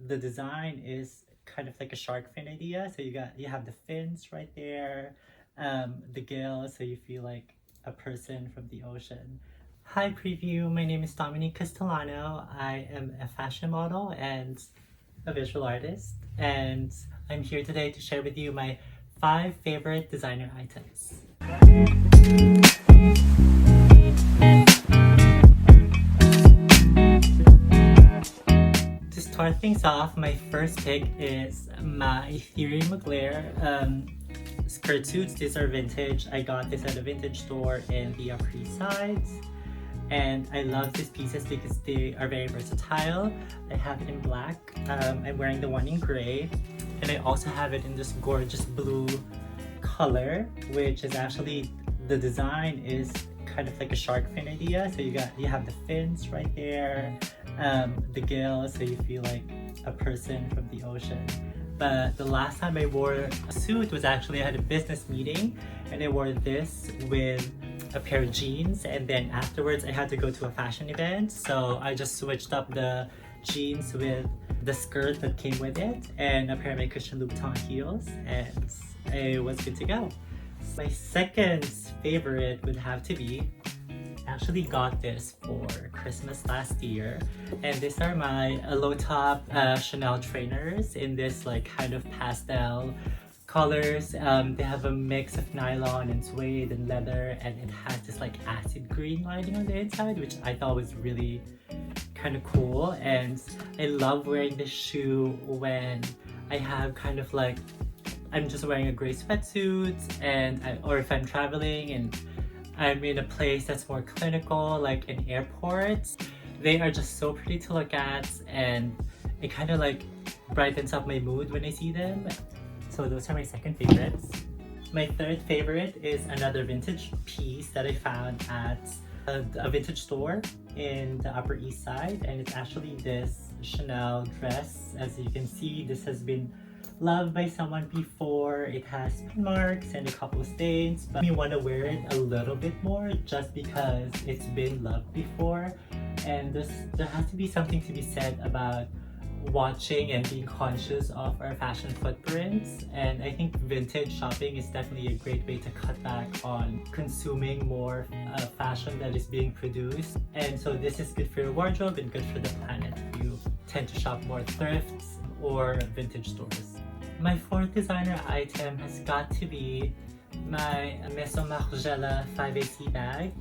the design is kind of like a shark fin idea. So you have the fins right there, the gills, so you feel like a person from the ocean. Hi preview, my name is Dominique Castelano. I am a fashion model and a visual artist, and I'm here today to share with you my 5 favorite designer items. To start things off, my first pick is my Mugler skirt suits. These are vintage. I got this at a vintage store in the Upper East Side. And I love these pieces because they are very versatile. I have it in black. I'm wearing the one in gray. And I also have it in this gorgeous blue color, which is actually, the design is kind of like a shark fin idea. So you have the fins right there, the gills, so you feel like a person from the ocean. But the last time I wore a suit was actually I had a business meeting, and I wore this with a pair of jeans, and then afterwards I had to go to a fashion event, so I just switched up the jeans with the skirt that came with it and a pair of my Christian Louboutin heels, and I was good to go. My second favorite would have to be, actually got this for Christmas last year, and these are my low top Chanel trainers in this like kind of pastel colors. They have a mix of nylon and suede and leather, and it has this like acid green lining on the inside, which I thought was really kind of cool. And I love wearing this shoe when I have kind of like, I'm just wearing a gray sweatsuit, and or if I'm traveling and I'm in a place that's more clinical, like an airport. They are just so pretty to look at, and it kind of like brightens up my mood when I see them. So those are my second favorites. My third favorite is another vintage piece that I found at a vintage store in the Upper East Side, and it's actually this Chanel dress. As you can see, this has been loved by someone before. It has pin marks and a couple of stains, but I want to wear it a little bit more just because it's been loved before. And there has to be something to be said about watching and being conscious of our fashion footprints, and I think vintage shopping is definitely a great way to cut back on consuming more fashion that is being produced. And so this is good for your wardrobe and good for the planet. You tend to shop more thrifts or vintage stores. My fourth designer item has got to be my BY MARC JACOBS 5AC bag,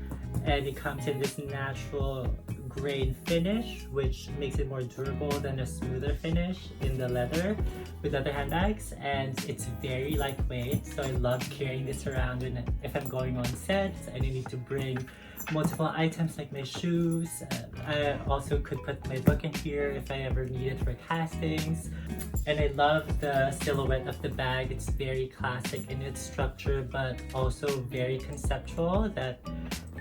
and it comes in this natural grain finish, which makes it more durable than a smoother finish in the leather with other handbags, and it's very lightweight, so I love carrying this around if I'm going on set and I need to bring multiple items like my shoes. I also could put my book in here if I ever need it for castings. And I love the silhouette of the bag. It's very classic in its structure, but also very conceptual. That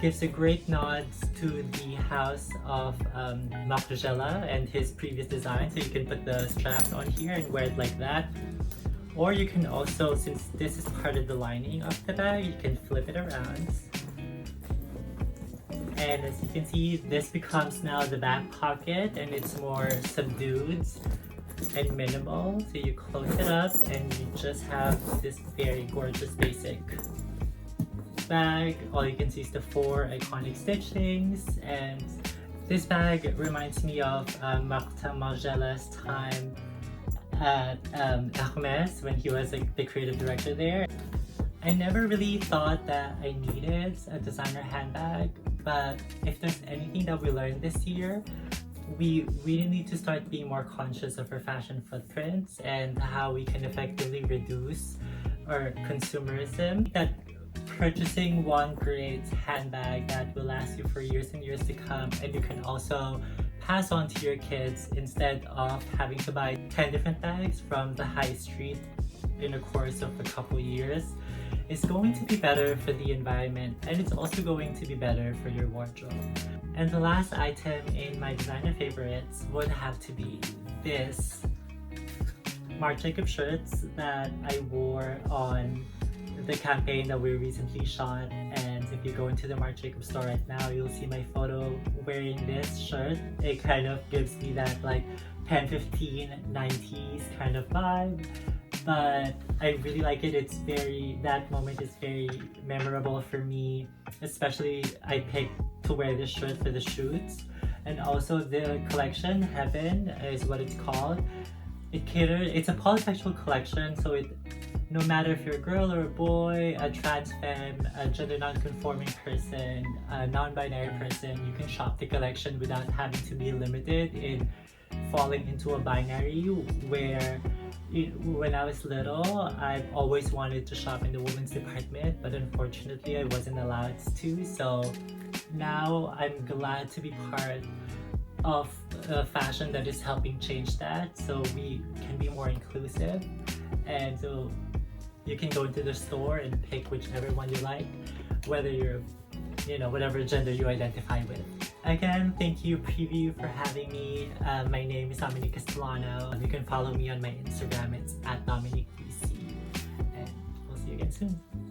gives a great nod to the house of Marc Jacobs and his previous design. So you can put the straps on here and wear it like that. Or you can also, since this is part of the lining of the bag, you can flip it around. And as you can see, this becomes now the back pocket, and it's more subdued and minimal. So you close it up and you just have this very gorgeous basic bag. All you can see is the 4 iconic stitchings, and this bag reminds me of Martin Margiela's time at Hermes when he was like the creative director there. I never really thought that I needed a designer handbag, but if there's anything that we learned this year, we really need to start being more conscious of our fashion footprints and how we can effectively reduce our consumerism. That purchasing one great handbag that will last you for years and years to come, and you can also pass on to your kids instead of having to buy 10 different bags from the high street in a course of a couple years, is going to be better for the environment, and it's also going to be better for your wardrobe. And the last item in my designer favorites would have to be this Marc Jacobs shirts that I wore on the campaign that we recently shot. And if you go into the Marc Jacobs store right now, you'll see my photo wearing this shirt. It kind of gives me that like 10, 15, 90s kind of vibe. But I really like it. That moment is very memorable for me. Especially I picked to wear this shirt for the shoots. And also the collection, Heaven is what it's called. It's a polysexual collection, so no matter if you're a girl or a boy, a trans femme, a gender non-conforming person, a non-binary person, you can shop the collection without having to be limited in falling into a binary where when I was little, I've always wanted to shop in the women's department, but unfortunately I wasn't allowed to. So now I'm glad to be part of a fashion that is helping change that, so we can be more inclusive. And so you can go into the store and pick whichever one you like, whether you're, whatever gender you identify with. Again, thank you Preview for having me. My name is Dominique Castelano. You can follow me on my Instagram. It's @DominiqueDC. And we'll see you again soon.